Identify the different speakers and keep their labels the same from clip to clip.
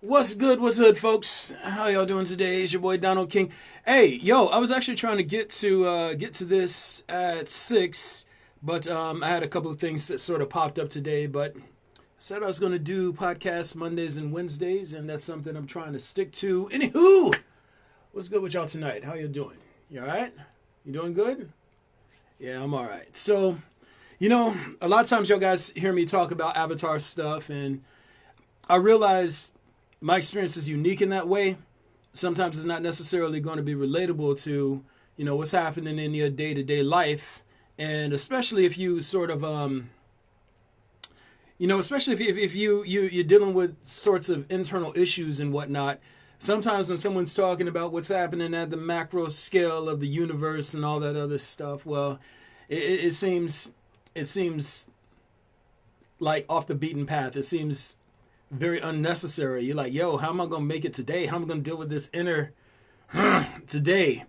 Speaker 1: What's good? What's good, folks? How y'all doing today? It's your boy Donald King. Hey, yo, I was actually trying to get to this at 6, but I had a couple of things that sort of popped up today. But I said I was going to do podcasts Mondays and Wednesdays, and that's something I'm trying to stick to. Anywho, what's good with y'all tonight? How you doing? You all right? You doing good? Yeah, I'm all right. So, a lot of times y'all guys hear me talk about Avatar stuff, and I realize my experience is unique in that way. Sometimes it's not necessarily going to be relatable to, what's happening in your day-to-day life. And especially if you sort of, especially if you're dealing with sorts of internal issues and whatnot. Sometimes when someone's talking about what's happening at the macro scale of the universe and all that other stuff, well, it seems like off the beaten path. It seems very unnecessary. You're like, yo, how am I going to make it today? How am I going to deal with this inner today?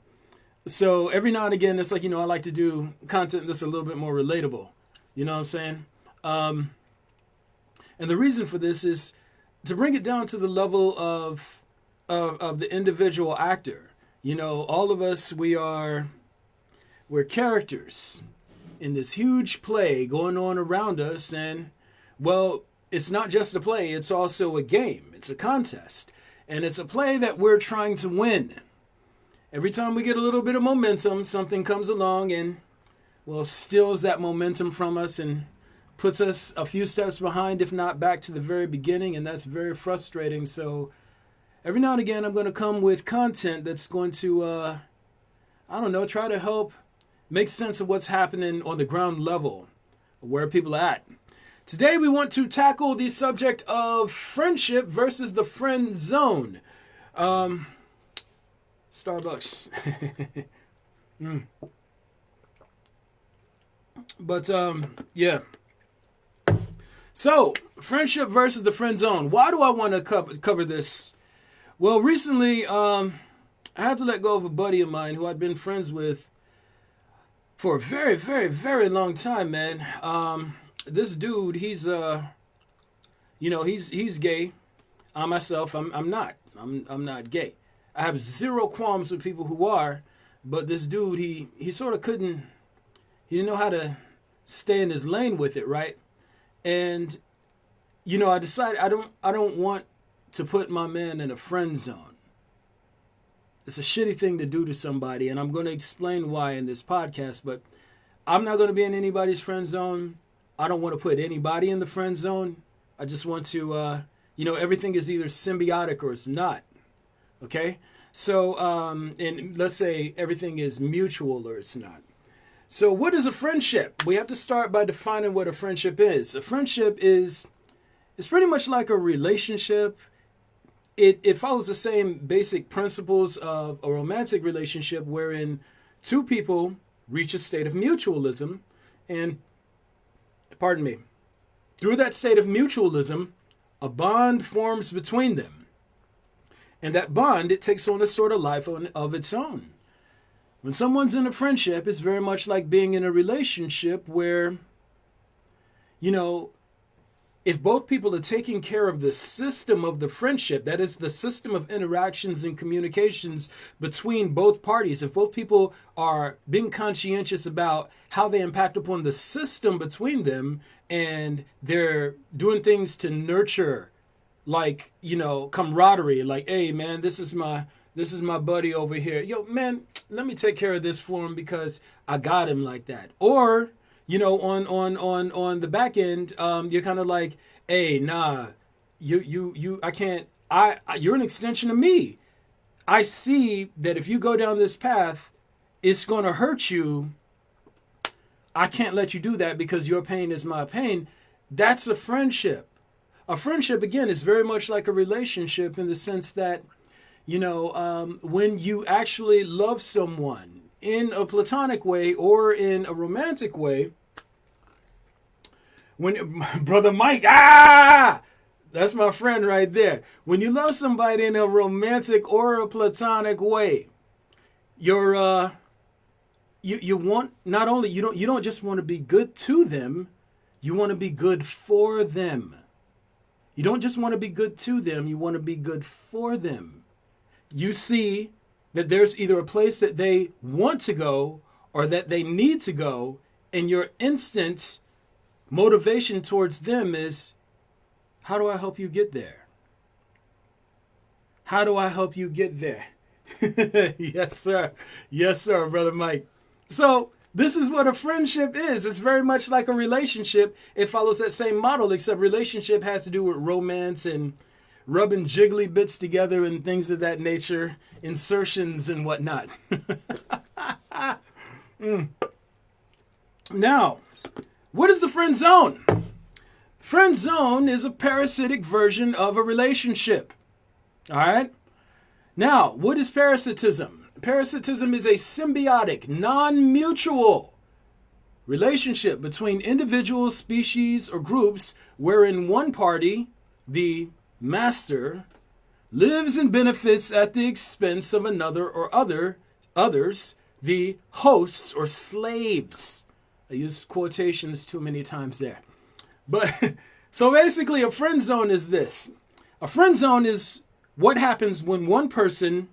Speaker 1: So every now and again, it's like, I like to do content that's a little bit more relatable. You know what I'm saying? And the reason for this is to bring it down to the level of the individual actor. All of us, we're characters in this huge play going on around us. And, well, it's not just a play, it's also a game. It's a contest. And it's a play that we're trying to win. Every time we get a little bit of momentum, something comes along and, well, steals that momentum from us and puts us a few steps behind, if not back to the very beginning. And that's very frustrating. So every now and again, I'm going to come with content that's going to, try to help make sense of what's happening on the ground level, where people are at. Today we want to tackle the subject of friendship versus the friend zone. Starbucks. But, yeah. So, friendship versus the friend zone. Why do I want to cover this? Well, recently, I had to let go of a buddy of mine who I'd been friends with for a very, very, very long time, man. This dude, he's he's gay. I myself, I'm not. I'm not gay. I have zero qualms with people who are, but this dude, he sort of couldn't. He didn't know how to stay in his lane with it, right? And I decided I don't want to put my man in a friend zone. It's a shitty thing to do to somebody, and I'm going to explain why in this podcast. But I'm not going to be in anybody's friend zone. I don't want to put anybody in the friend zone. I just want to, everything is either symbiotic or it's not. Okay? So, and let's say everything is mutual or it's not. So what is a friendship? We have to start by defining what a friendship is. A friendship is pretty much like a relationship. It follows the same basic principles of a romantic relationship wherein two people reach a state of mutualism and through that state of mutualism, a bond forms between them. And that bond, it takes on a sort of life of its own. When someone's in a friendship, it's very much like being in a relationship where, if both people are taking care of the system of the friendship, that is the system of interactions and communications between both parties, if both people are being conscientious about how they impact upon the system between them and they're doing things to nurture, like, camaraderie, like, hey, man, this is my buddy over here. Yo, man, let me take care of this for him because I got him like that. Or, on the back end, you're kind of like, hey, nah, I can't, you're an extension of me. I see that if you go down this path, it's going to hurt you. I can't let you do that because your pain is my pain. That's a friendship. A friendship, again, is very much like a relationship in the sense that, when you actually love someone in a platonic way or in a romantic way, when Brother Mike, that's my friend right there. When you love somebody in a romantic or a platonic way, you're you want not only you don't just want to be good to them, you want to be good for them. You don't just want to be good to them, you want to be good for them. You see that there's either a place that they want to go or that they need to go, and your instant motivation towards them is, how do I help you get there? How do I help you get there? Yes, sir. Yes, sir, Brother Mike. So this is what a friendship is. It's very much like a relationship. It follows that same model, except relationship has to do with romance and rubbing jiggly bits together and things of that nature, insertions and whatnot. Now, what is the friend zone? Friend zone is a parasitic version of a relationship. All right? Now, what is parasitism? Parasitism is a symbiotic, non-mutual relationship between individuals, species, or groups wherein one party, the master, lives and benefits at the expense of another or others, the hosts or slaves. I use quotations too many times there. But so basically a friend zone is this. A friend zone is what happens when one person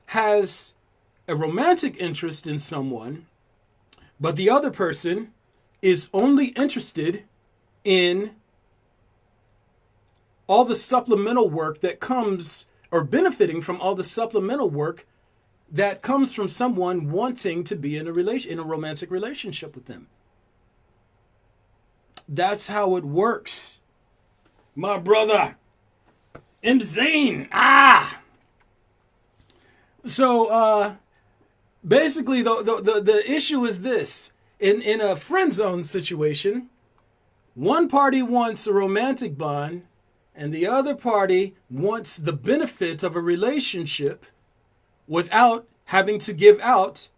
Speaker 1: has a romantic interest in someone, but the other person is only interested in all the supplemental work that comes, or benefiting from all the supplemental work that comes from someone wanting to be in a romantic relationship with them. That's how it works. My brother, M. Zane. So basically the issue is this. In a friend zone situation, one party wants a romantic bond and the other party wants the benefit of a relationship without having to give out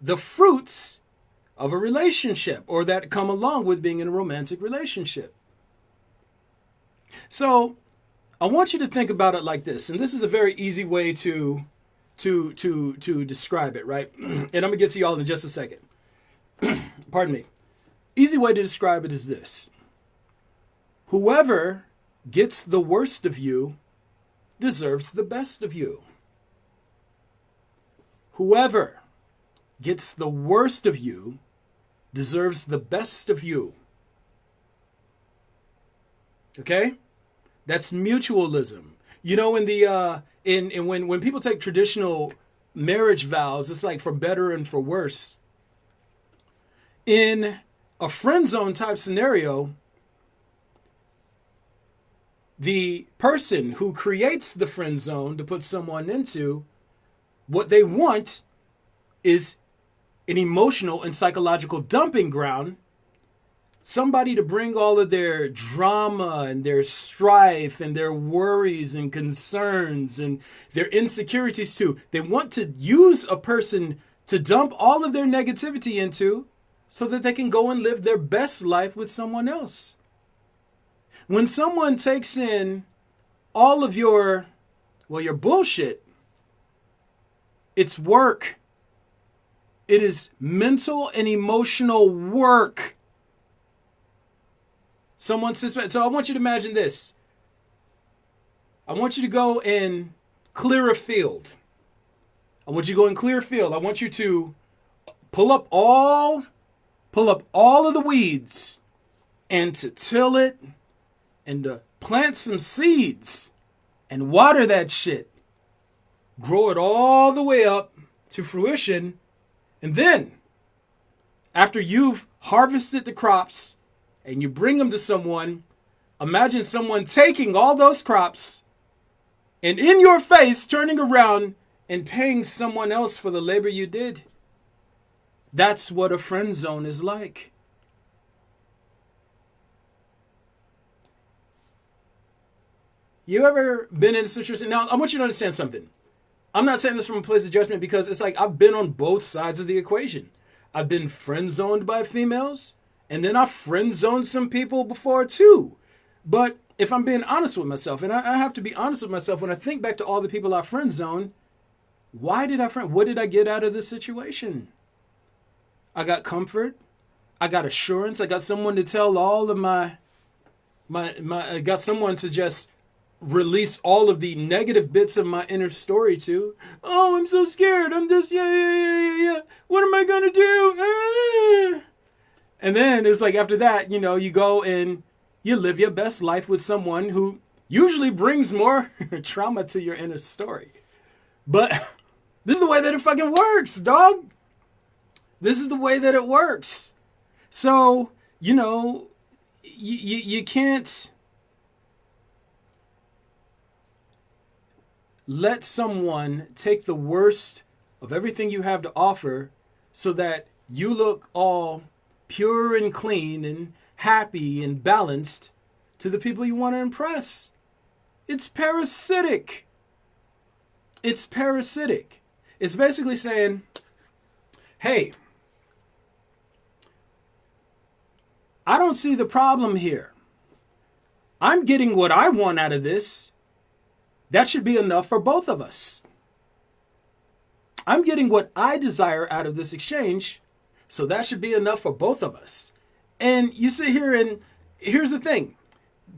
Speaker 1: the fruits of a relationship or that come along with being in a romantic relationship. So I want you to think about it like this, and this is a very easy way to describe it, right? And I'm gonna get to y'all in just a second. Pardon me. Easy way to describe it is this. Whoever gets the worst of you deserves the best of you. Whoever gets the worst of you deserves the best of you. Okay? That's mutualism. You know, in the when people take traditional marriage vows, it's like for better and for worse. In a friend zone type scenario, the person who creates the friend zone to put someone into, what they want is an emotional and psychological dumping ground. Somebody to bring all of their drama and their strife and their worries and concerns and their insecurities to. They want to use a person to dump all of their negativity into so that they can go and live their best life with someone else. When someone takes in all of your bullshit, it's work. It is mental and emotional work. Someone says, so I want you to imagine this. I want you to go and clear a field. I want you to go and clear a field. I want you to pull up all of the weeds and to till it and to plant some seeds and water that shit. Grow it all the way up to fruition. And then, after you've harvested the crops and you bring them to someone, imagine someone taking all those crops and in your face turning around and paying someone else for the labor you did. That's what a friend zone is like. You ever been in a situation? Now, I want you to understand something. I'm not saying this from a place of judgment because it's like I've been on both sides of the equation. I've been friend zoned by females, and then I've friend zoned some people before too. But if I'm being honest with myself, and I have to be honest with myself, when I think back to all the people I friend zoned, what did I get out of this situation? I got comfort. I got assurance. I got someone to tell all of my I got someone to just release all of the negative bits of my inner story to. Oh, I'm so scared. I'm this. Yeah, yeah, yeah, yeah, yeah. What am I gonna do? And then it's like after that, you go and you live your best life with someone who usually brings more trauma to your inner story. But this is the way that it fucking works, dog. This is the way that it works. So, you can't let someone take the worst of everything you have to offer so that you look all pure and clean and happy and balanced to the people you want to impress. It's parasitic. It's parasitic. It's basically saying, hey, I don't see the problem here. I'm getting what I want out of this. That should be enough for both of us. I'm getting what I desire out of this exchange, so that should be enough for both of us. And you sit here and here's the thing.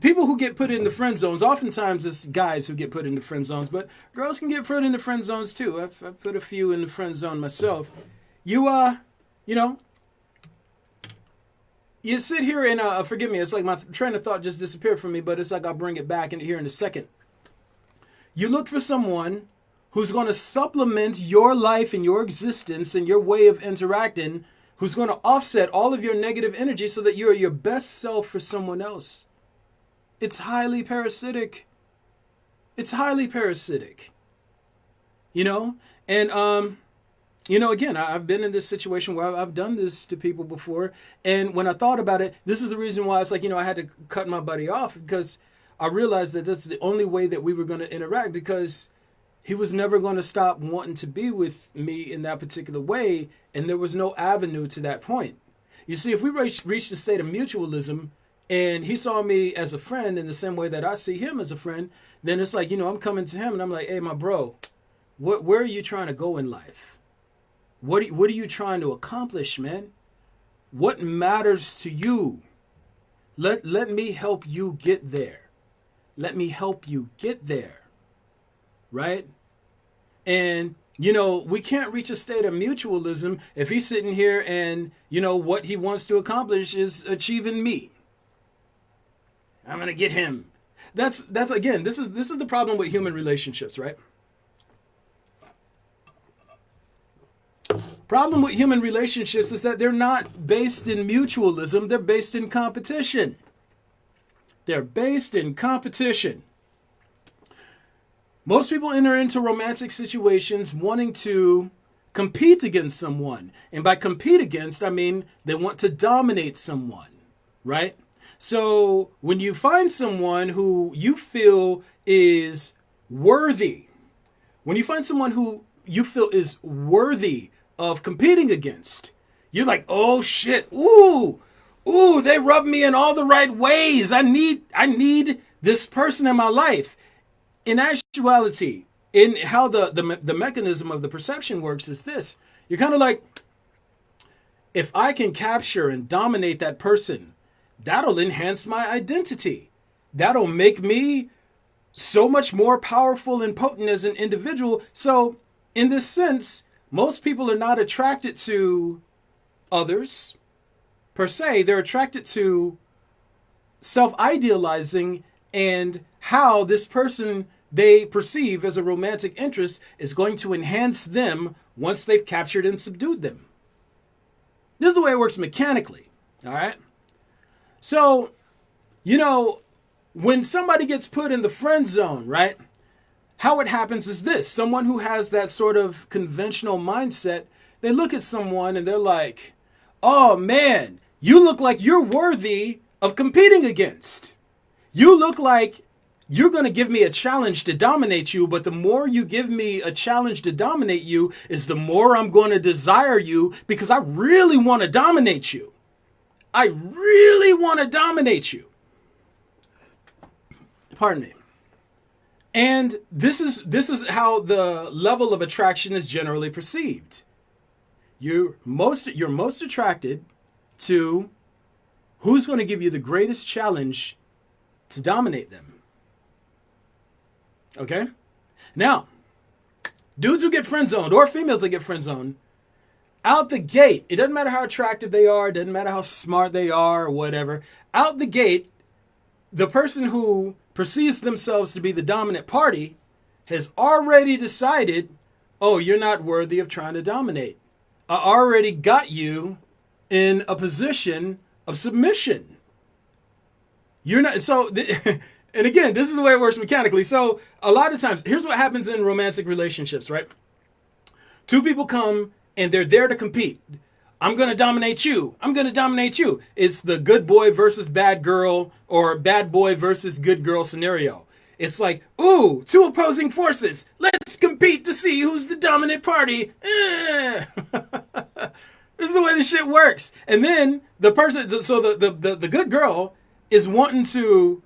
Speaker 1: People who get put into friend zones, oftentimes it's guys who get put into friend zones, but girls can get put into friend zones too. I've put a few in the friend zone myself. You sit here and, forgive me, it's like my train of thought just disappeared from me, but it's like I'll bring it back in here in a second. You look for someone who's going to supplement your life and your existence and your way of interacting, who's going to offset all of your negative energy so that you're your best self for someone else. It's highly parasitic. It's highly parasitic. And, again, I've been in this situation where I've done this to people before. And when I thought about it, this is the reason why it's like, I had to cut my buddy off, because I realized that that's the only way that we were going to interact, because he was never going to stop wanting to be with me in that particular way. And there was no avenue to that point. You see, if we reached a state of mutualism and he saw me as a friend in the same way that I see him as a friend, then it's like, I'm coming to him and I'm like, hey, my bro, where are you trying to go in life? What are you trying to accomplish, man? What matters to you? Let me help you get there. Let me help you get there. Right? And, we can't reach a state of mutualism if he's sitting here and, what he wants to accomplish is achieving me. I'm going to get him. That's again, this is the problem with human relationships, right? Problem with human relationships is that they're not based in mutualism, they're based in competition. They're based in competition. Most people enter into romantic situations wanting to compete against someone. And by compete against, I mean they want to dominate someone, right? So when you find someone who you feel is worthy, when you find someone who you feel is worthy of competing against, you're like, oh shit, ooh, they rub me in all the right ways. I need this person in my life. In actuality, in how the mechanism of the perception works is this. You're kind of like, if I can capture and dominate that person, that'll enhance my identity. That'll make me so much more powerful and potent as an individual. So in this sense, most people are not attracted to others per se. They're attracted to self-idealizing and how this person they perceive as a romantic interest is going to enhance them once they've captured and subdued them. This is the way it works mechanically, all right? So, when somebody gets put in the friend zone, right? How it happens is this. Someone who has that sort of conventional mindset, they look at someone and they're like, oh man, you look like you're worthy of competing against. You look like you're going to give me a challenge to dominate you, but the more you give me a challenge to dominate you is the more I'm going to desire you, because I really want to dominate you. I really want to dominate you. Pardon me. And this is how the level of attraction is generally perceived. You're most attracted to who's going to give you the greatest challenge to dominate them. Okay? Now, dudes who get friend zoned or females that get friend zoned, out the gate, it doesn't matter how attractive they are, it doesn't matter how smart they are or whatever. Out the gate, the person who perceives themselves to be the dominant party has already decided, oh, you're not worthy of trying to dominate. I already got you in a position of submission. You're not, so, and again, this is the way it works mechanically. So a lot of times, here's what happens in romantic relationships, right? Two people come and they're there to compete. I'm going to dominate you. I'm going to dominate you. It's the good boy versus bad girl or bad boy versus good girl scenario. It's like, ooh, two opposing forces. Let's compete to see who's the dominant party. This is the way this shit works. And then the person, so the good girl is wanting to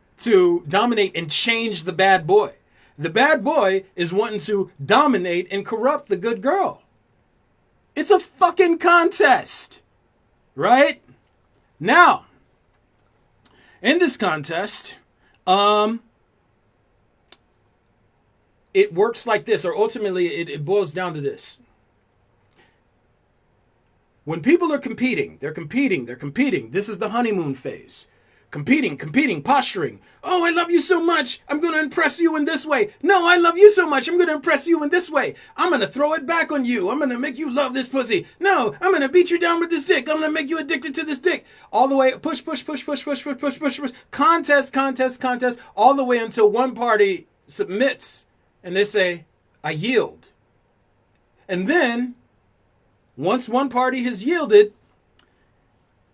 Speaker 1: dominate and change the bad boy. The bad boy is wanting to dominate and corrupt the good girl. It's a fucking contest, right? Now, in this contest, it works like this, or ultimately it boils down to this. When people are competing, they're competing. This is the honeymoon phase. Competing, posturing. Oh, I love you so much. I'm going to impress you in this way. No, I love you so much. I'm going to impress you in this way. I'm going to throw it back on you. I'm going to make you love this pussy. No, I'm going to beat you down with this dick. I'm going to make you addicted to this dick. All the way, push. Contest, all the way until one party submits and they say, I yield. And then, once one party has yielded,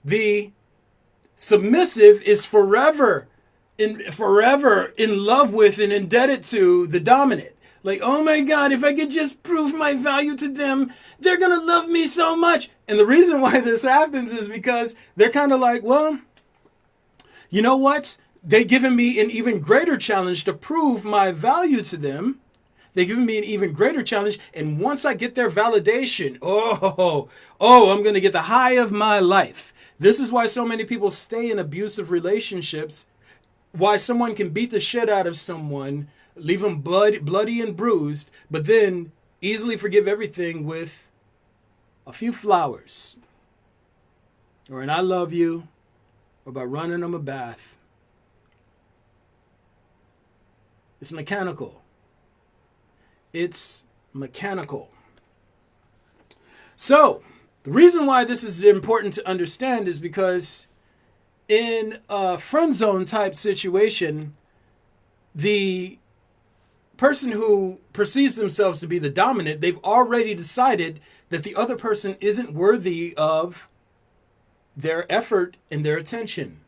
Speaker 1: the submissive is forever in love with and indebted to the dominant. Like, oh my God, if I could just prove my value to them, they're going to love me so much. And the reason why this happens is because they're kind of like, well, you know what? They've given me an even greater challenge to prove my value to them. They've given me an even greater challenge. And once I get their validation, I'm going to get the high of my life. This is why so many people stay in abusive relationships, why someone can beat the shit out of someone, leave them bloody and bruised, but then easily forgive everything with a few flowers, or an I love you, or by running them a bath. It's mechanical. It's mechanical. So, the reason why this is important to understand is because in a friend zone type situation, the person who perceives themselves to be the dominant, they've already decided that the other person isn't worthy of their effort and their attention.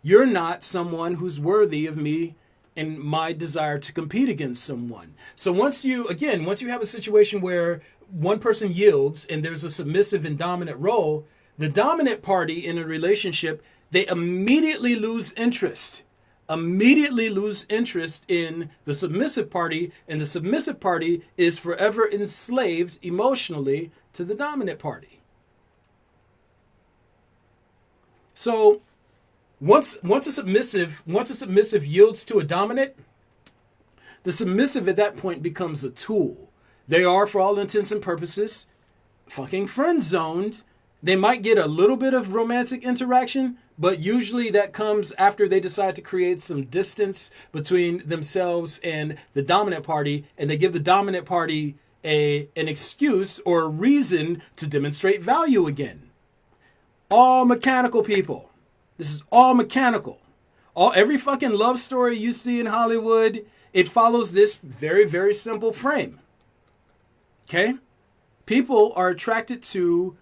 Speaker 1: You're not someone who's worthy of me and my desire to compete against someone. So once you have a situation where one person yields and there's a submissive and dominant role, the dominant party in a relationship, they immediately lose interest in the submissive party, and the submissive party is forever enslaved emotionally to the dominant party. So once a submissive yields to a dominant, the submissive at that point becomes a tool. They are, for all intents and purposes, fucking friend zoned. They might get a little bit of romantic interaction, but usually that comes after they decide to create some distance between themselves and the dominant party, and they give the dominant party an excuse or a reason to demonstrate value again. All mechanical, people. This is all mechanical. Every fucking love story you see in Hollywood, it follows this very, very simple frame. Okay? People are attracted to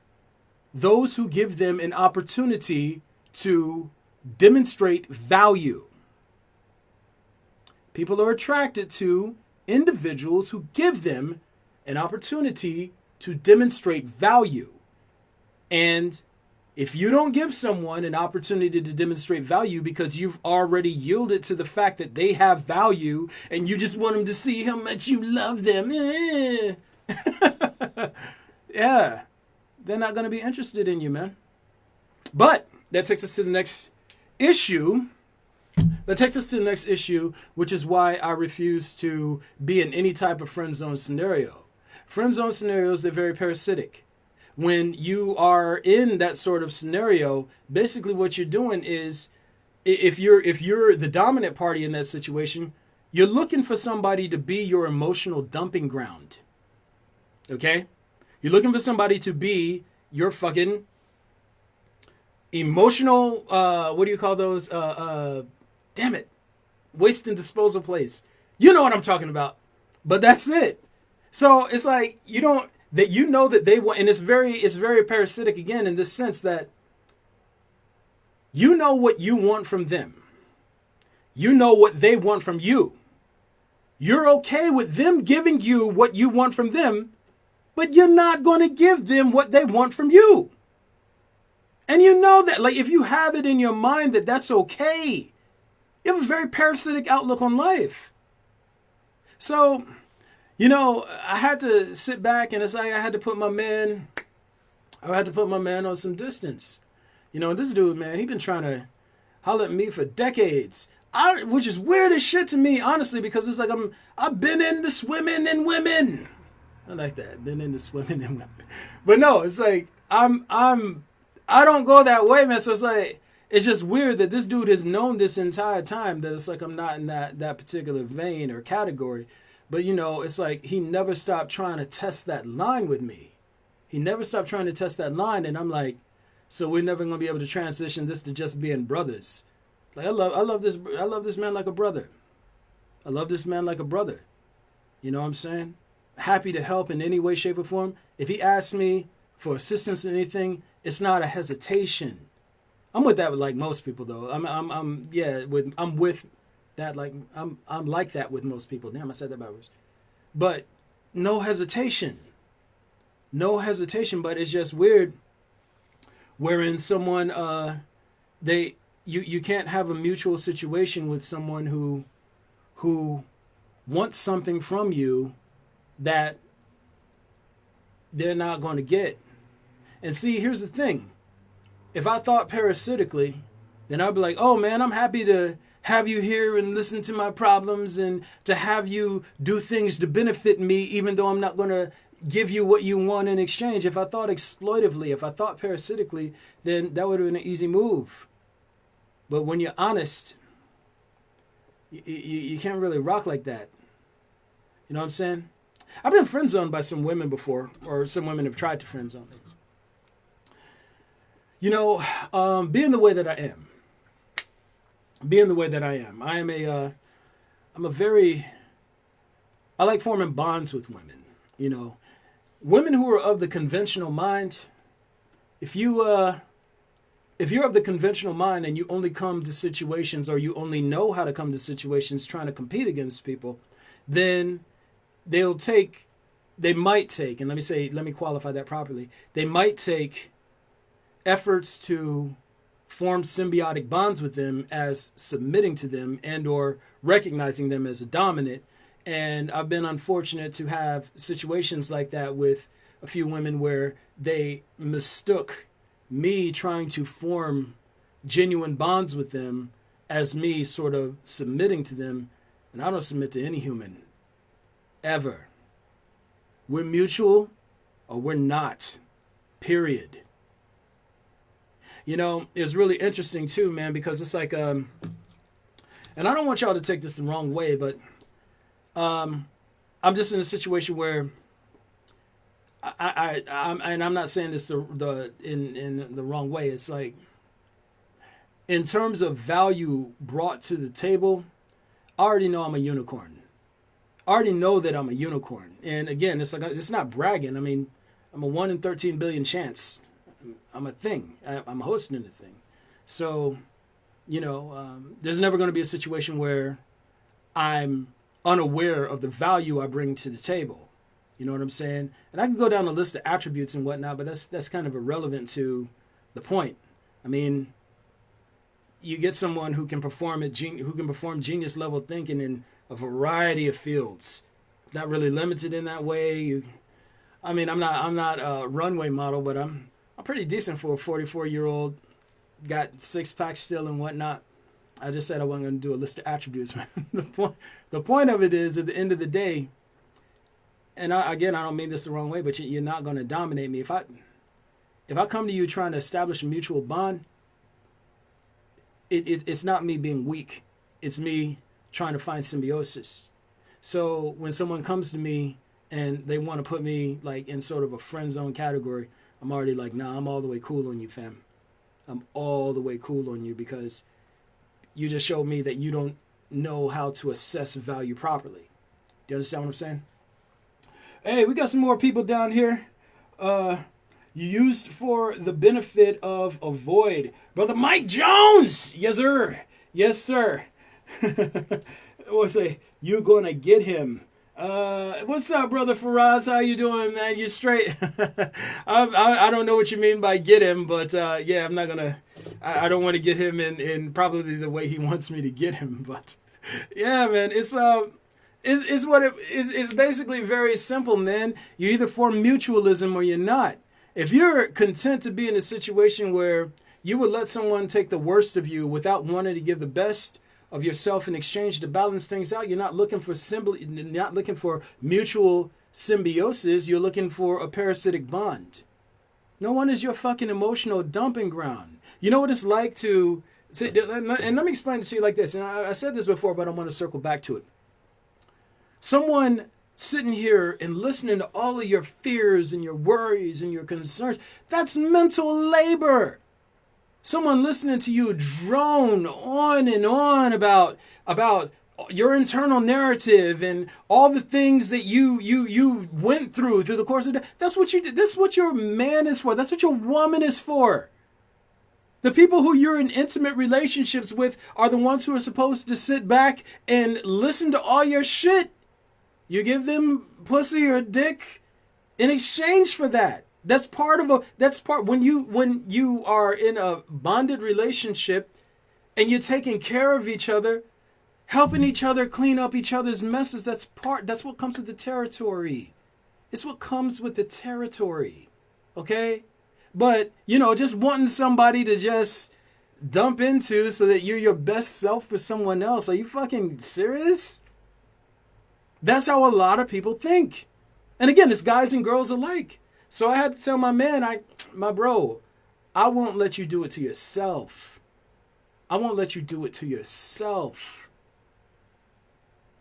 Speaker 1: those who give them an opportunity to demonstrate value. People are attracted to individuals who give them an opportunity to demonstrate value. And if you don't give someone an opportunity to demonstrate value because you've already yielded to the fact that they have value and you just want them to see how much you love them, yeah, they're not going to be interested in you, man. But that takes us to the next issue, That takes us to the next issue, which is why I refuse to be in any type of friend zone scenario. Friend zone scenarios, they're very parasitic. When you are in that sort of scenario, basically what you're doing is, if you're the dominant party in that situation, you're looking for somebody to be your emotional dumping ground. Okay? You're looking for somebody to be your fucking emotional, what do you call those? Damn it. Waste and disposal place. You know what I'm talking about. But that's it. So it's like, you know that they want, and it's very parasitic again, in this sense that you know what you want from them. You know what they want from you. You're okay with them giving you what you want from them, but you're not going to give them what they want from you. And you know that, like, if you have it in your mind that that's okay, you have a very parasitic outlook on life. So, I had to sit back, and it's like I had to put my man on some distance. This dude, man, he been trying to holler at me for decades. Which is weird as shit to me, honestly, because it's like I've been into swimming and women. I like that. Been into swimming and women. But no, it's like I don't go that way, man. So it's like, it's just weird that this dude has known this entire time that it's like I'm not in that particular vein or category. But it's like he never stopped trying to test that line with me. He never stopped trying to test that line, and I'm like, so we're never gonna be able to transition this to just being brothers. Like I love this man like a brother. I love this man like a brother. You know what I'm saying? Happy to help in any way, shape, or form. If he asks me for assistance in anything, it's not a hesitation. I'm with that with like most people though. I'm with that, like I'm like that with most people. Damn, I said that backwards. But no hesitation. No hesitation, but it's just weird wherein someone you can't have a mutual situation with someone who wants something from you that they're not going to get. And see, here's the thing. If I thought parasitically, then I'd be like, oh man, I'm happy to have you here and listen to my problems and to have you do things to benefit me, even though I'm not going to give you what you want in exchange. If I thought exploitively, if I thought parasitically, then that would have been an easy move. But when you're honest, you can't really rock like that. You know what I'm saying? I've been friend zoned by some women before, or some women have tried to friend zone me. Being the way that I am, I like forming bonds with women. Women who are of the conventional mind, if you're of the conventional mind and you only come to situations, or you only know how to come to situations trying to compete against people, then they might take, and let me qualify that properly. They might take efforts to form symbiotic bonds with them as submitting to them and or recognizing them as a dominant. And I've been unfortunate to have situations like that with a few women where they mistook me trying to form genuine bonds with them as me sort of submitting to them. And I don't submit to any human. Ever. We're mutual or we're not. Period. It's really interesting too, man, because it's like, and I don't want y'all to take this the wrong way, but I'm just in a situation where I'm not saying this in the wrong way. It's like, in terms of value brought to the table, I already know I'm a unicorn. I already know that I'm a unicorn. And again, it's not bragging. I mean, I'm a 1 in 13 billion chance. I'm a thing. I'm hosting a thing. So, there's never going to be a situation where I'm unaware of the value I bring to the table. You know what I'm saying? And I can go down a list of attributes and whatnot, but that's kind of irrelevant to the point. I mean, you get someone who can perform genius level thinking in a variety of fields. Not really limited in that way. I'm not a runway model, but I'm pretty decent for a 44-year-old. Got 6-pack still and whatnot. I just said I wasn't going to do a list of attributes. The point of it is, at the end of the day, and again, I don't mean this the wrong way, but you're not going to dominate me. If I come to you trying to establish a mutual bond, it's not me being weak. It's me trying to find symbiosis. So when someone comes to me and they want to put me like in sort of a friend zone category, I'm already like, nah, I'm all the way cool on you, fam. I'm all the way cool on you because you just showed me that you don't know how to assess value properly. Do you understand what I'm saying? Hey, we got some more people down here. Used for the benefit of Avoid. Brother Mike Jones! Yes, sir. Yes, sir. We'll say, you gonna get him. What's up, Brother Faraz? How you doing, man? You straight? I don't know what you mean by get him, but yeah, I'm not gonna... I don't want to get him in probably the way he wants me to get him, but yeah, man, it's what it is. It's basically very simple, man. You either form mutualism or you're not. If you're content to be in a situation where you would let someone take the worst of you without wanting to give the best of yourself in exchange to balance things out, you're not looking for mutual symbiosis. You're looking for a parasitic bond. No one is your fucking emotional dumping ground. You know what it's like to and let me explain it to you like this. And I said this before, but I want to circle back to it. Someone sitting here and listening to all of your fears and your worries and your concerns, that's mental labor. Someone listening to you drone on and on about your internal narrative and all the things that you went through the course of the day. That's what you did. That's what your man is for. That's what your woman is for. The people who you're in intimate relationships with are the ones who are supposed to sit back and listen to all your shit. You give them pussy or dick in exchange for that. That's part when you are in a bonded relationship and you're taking care of each other, helping each other clean up each other's messes. That's what comes with the territory. It's what comes with the territory. Okay? But, just wanting somebody to just dump into so that you're your best self for someone else. Are you fucking serious? That's how a lot of people think. And again, it's guys and girls alike. So I had to tell my man, my bro, I won't let you do it to yourself. I won't let you do it to yourself.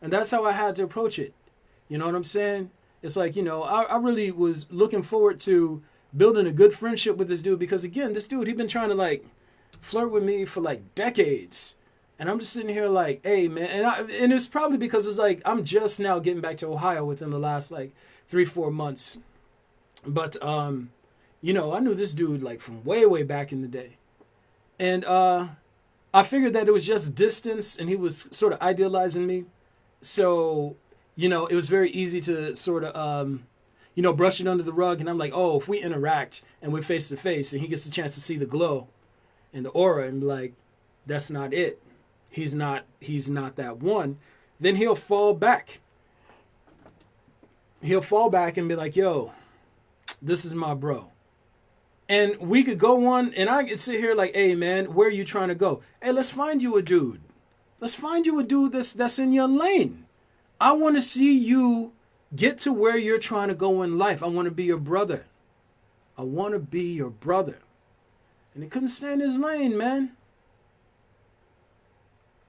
Speaker 1: And that's how I had to approach it. You know what I'm saying? It's like, I really was looking forward to building a good friendship with this dude because, again, this dude, he'd been trying to, flirt with me for, decades. And I'm just sitting here like, hey, man. And it's probably because it's like I'm just now getting back to Ohio within the last, 3-4 months. But, I knew this dude, from way, way back in the day. And I figured that it was just distance and he was sort of idealizing me. So, it was very easy to sort of, brush it under the rug. And I'm like, oh, if we interact and we're face to face and he gets a chance to see the glow and the aura and be like, that's not it. He's not that one. Then he'll fall back. He'll fall back and be like, yo, this is my bro. And we could go on and I could sit here like, hey, man, where are you trying to go? Hey, let's find you a dude. Let's find you a dude that's in your lane. I want to see you get to where you're trying to go in life. I want to be your brother. I want to be your brother. And he couldn't stay in his lane, man.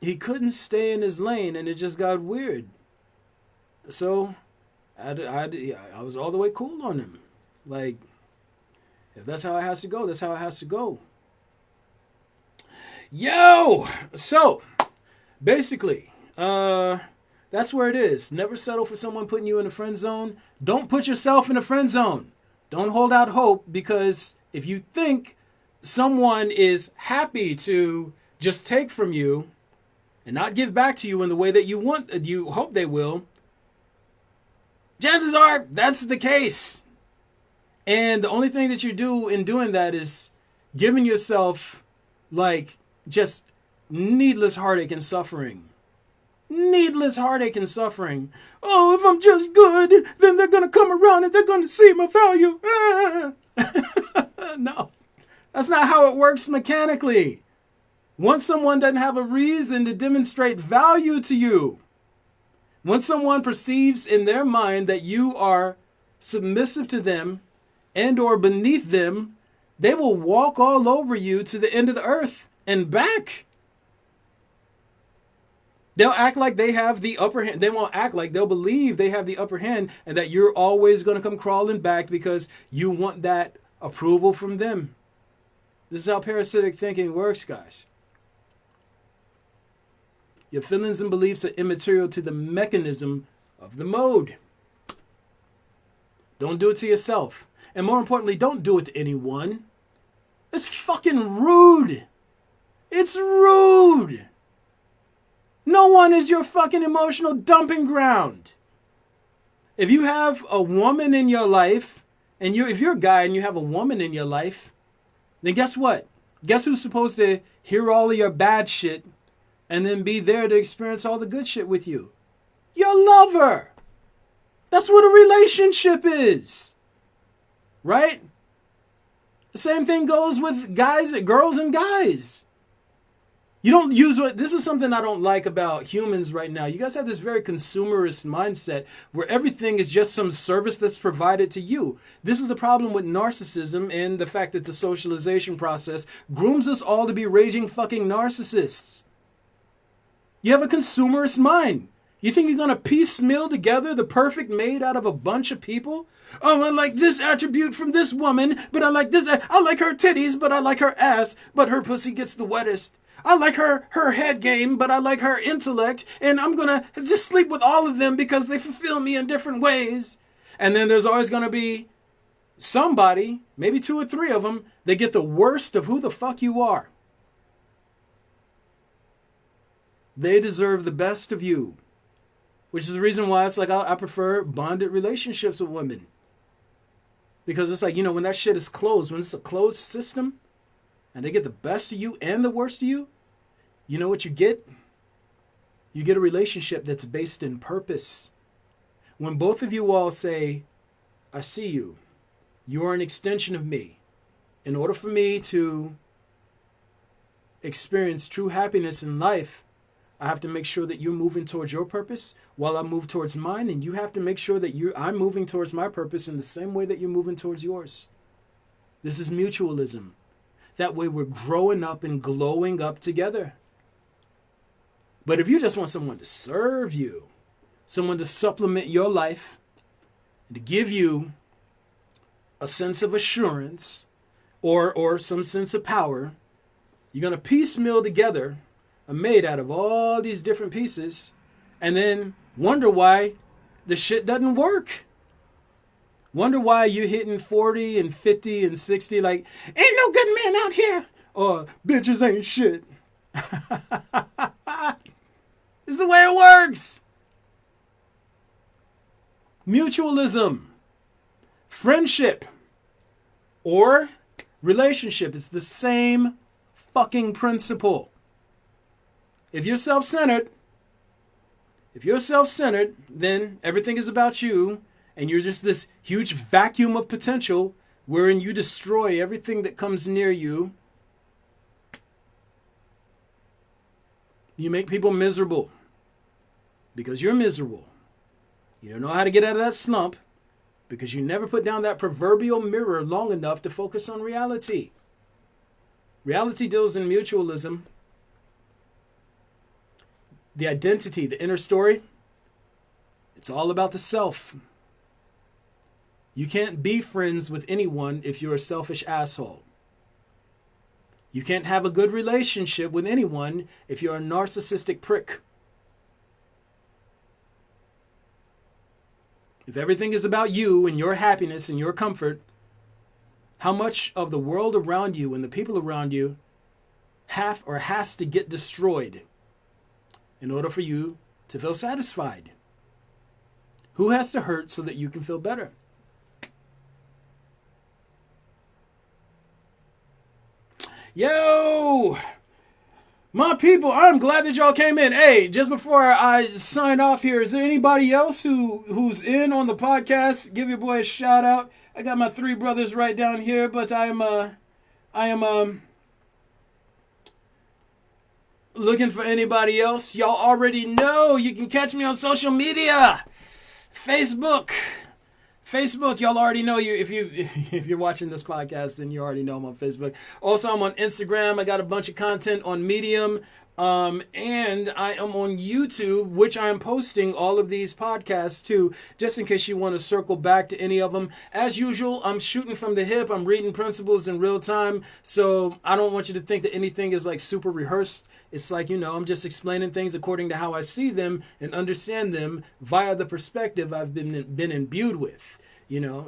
Speaker 1: He couldn't stay in his lane, and it just got weird. So I was all the way cool on him. Like, if that's how it has to go, that's how it has to go. Yo! So, basically, that's where it is. Never settle for someone putting you in a friend zone. Don't put yourself in a friend zone. Don't hold out hope, because if you think someone is happy to just take from you and not give back to you in the way that you hope they will, chances are that's the case. And the only thing that you do in doing that is giving yourself just needless heartache and suffering. Needless heartache and suffering. Oh, if I'm just good, then they're going to come around and they're going to see my value. No, that's not how it works mechanically. Once someone doesn't have a reason to demonstrate value to you, once someone perceives in their mind that you are submissive to them and or beneath them, they will walk all over you to the end of the earth and back. They'll act like they have the upper hand. They won't act like, they'll believe they have the upper hand and that you're always going to come crawling back because you want that approval from them. This is how parasitic thinking works, guys. Your feelings and beliefs are immaterial to the mechanism of the mode. Don't do it to yourself. And more importantly, don't do it to anyone. It's fucking rude. It's rude. No one is your fucking emotional dumping ground. If you have a woman in your life, and if you're a guy and you have a woman in your life, then guess what? Guess who's supposed to hear all of your bad shit and then be there to experience all the good shit with you? Your lover. That's what a relationship is. Right? The same thing goes with girls and guys. You don't use what, this is something I don't like about humans right now. You guys have this very consumerist mindset where everything is just some service that's provided to you. This is the problem with narcissism and the fact that the socialization process grooms us all to be raging fucking narcissists. You have a consumerist mind. You think you're going to piecemeal together the perfect mate out of a bunch of people? Oh, I like this attribute from this woman, but I like this. I like her titties, but I like her ass, but her pussy gets the wettest. I like her head game, but I like her intellect, and I'm going to just sleep with all of them because they fulfill me in different ways. And then there's always going to be somebody, maybe 2 or 3 of them, that get the worst of who the fuck you are. They deserve the best of you, which is the reason why it's like I prefer bonded relationships with women. Because it's like, when that shit is closed, when it's a closed system, and they get the best of you and the worst of you, you know what you get? You get a relationship that's based in purpose. When both of you all say, I see you, you are an extension of me. In order for me to experience true happiness in life, I have to make sure that you're moving towards your purpose while I move towards mine, and you have to make sure that I'm moving towards my purpose in the same way that you're moving towards yours. This is mutualism. That way we're growing up and glowing up together. But if you just want someone to serve you, someone to supplement your life, and to give you a sense of assurance or some sense of power, you're going to piecemeal together a mate out of all these different pieces and then wonder why the shit doesn't work. Wonder why you're hitting 40 and 50 and 60 like, ain't no good man out here. Or bitches ain't shit. This is the way it works. Mutualism, friendship, or relationship. It's the same fucking principle. If you're self-centered, then everything is about you, and you're just this huge vacuum of potential wherein you destroy everything that comes near you. You make people miserable because you're miserable. You don't know how to get out of that slump because you never put down that proverbial mirror long enough to focus on reality. Reality deals in mutualism. The identity, the inner story, it's all about the self. You can't be friends with anyone if you're a selfish asshole. You can't have a good relationship with anyone if you're a narcissistic prick. If everything is about you and your happiness and your comfort, how much of the world around you and the people around you has to get destroyed in order for you to feel satisfied? Who has to hurt so that you can feel better? Yo, my people, I'm glad that y'all came in. Hey, just before I sign off here, is there anybody else who's in on the podcast? Give your boy a shout out. I got my 3 brothers right down here, but I am Looking for anybody else? Y'all already know you can catch me on social media. Facebook, y'all already know if you're watching this podcast, then you already know I'm on Facebook. Also, I'm on Instagram. I got a bunch of content on Medium. And I am on YouTube, which I am posting all of these podcasts to, just in case you want to circle back to any of them. As usual, I'm shooting from the hip. I'm reading principles in real time. So I don't want you to think that anything is like super rehearsed. It's like, I'm just explaining things according to how I see them and understand them via the perspective I've been imbued with.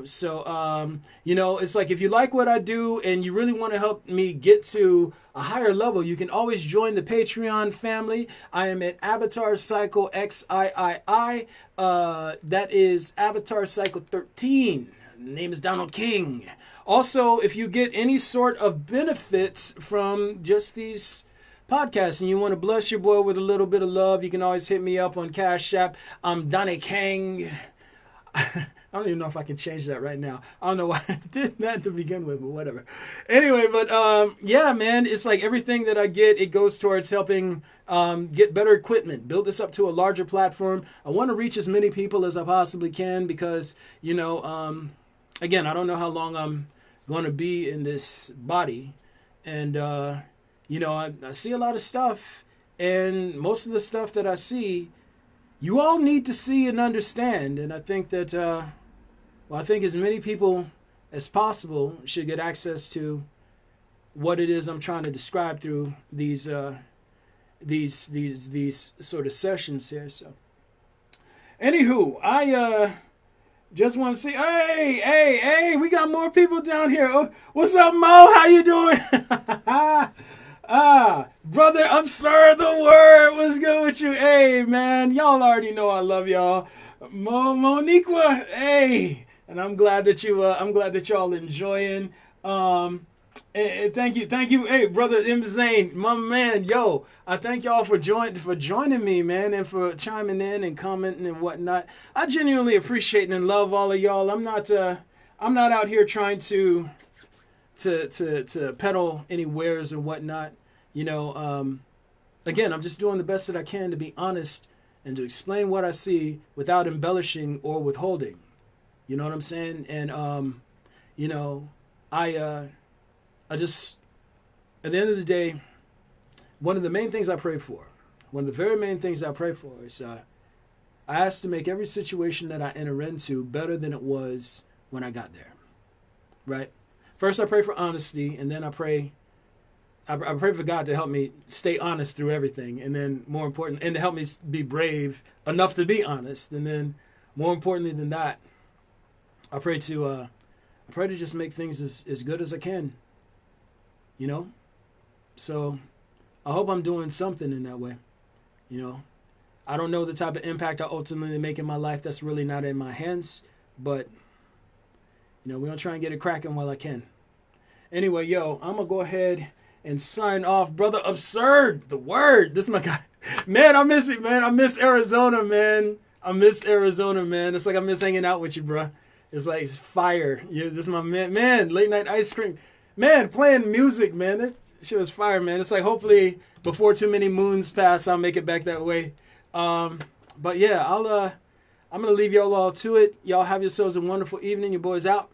Speaker 1: So it's like, if you like what I do and you really want to help me get to a higher level, you can always join the Patreon family. I am at Avatar Cycle XIII. That is Avatar Cycle 13. Name is Donald King. Also, if you get any sort of benefits from just these podcasts and you want to bless your boy with a little bit of love, you can always hit me up on Cash App. I'm Donnie Kang. I don't even know if I can change that right now. I don't know why I did that to begin with, but whatever. Anyway, but yeah, man, it's like everything that I get, it goes towards helping get better equipment, build this up to a larger platform. I want to reach as many people as I possibly can because, again, I don't know how long I'm going to be in this body. And, I see a lot of stuff. And most of the stuff that I see, you all need to see and understand. And I think that, I think as many people as possible should get access to what it is I'm trying to describe through these sort of sessions here. So, anywho, I just want to see. Hey, we got more people down here. Oh, what's up, Mo? How you doing? Brother Absurd the Word, what's good with you? Hey, man, y'all already know I love y'all. Moniqua, hey, and I'm glad that y'all enjoying. And thank you, hey, brother M. Zane, my man, yo, I thank y'all for joining me, man, and for chiming in and commenting and whatnot. I genuinely appreciate and love all of y'all. I'm not out here trying to peddle any wares or whatnot. Again, I'm just doing the best that I can to be honest and to explain what I see without embellishing or withholding. You know what I'm saying? And, I just, at the end of the day, one of the main things I pray for, one of the very main things I pray for is I ask to make every situation that I enter into better than it was when I got there, right? First, I pray for honesty, and then I pray for God to help me stay honest through everything, and then more important, and to help me be brave enough to be honest, and then more importantly than that, I pray to just make things as good as I can, So I hope I'm doing something in that way, I don't know the type of impact I ultimately make in my life. That's really not in my hands, but we're going to try and get it cracking while I can. Anyway, yo, I'm going to go ahead and sign off. Brother Absurd, the Word. This is my guy. Man, I miss it, man. I miss Arizona, man. It's like I miss hanging out with you, bro. It's like it's fire. Yeah, this is my man. Man, late night ice cream. Man, playing music, man. That shit was fire, man. It's like hopefully before too many moons pass, I'll make it back that way. But yeah, I'm going to leave y'all all to it. Y'all have yourselves a wonderful evening. Your boy's out.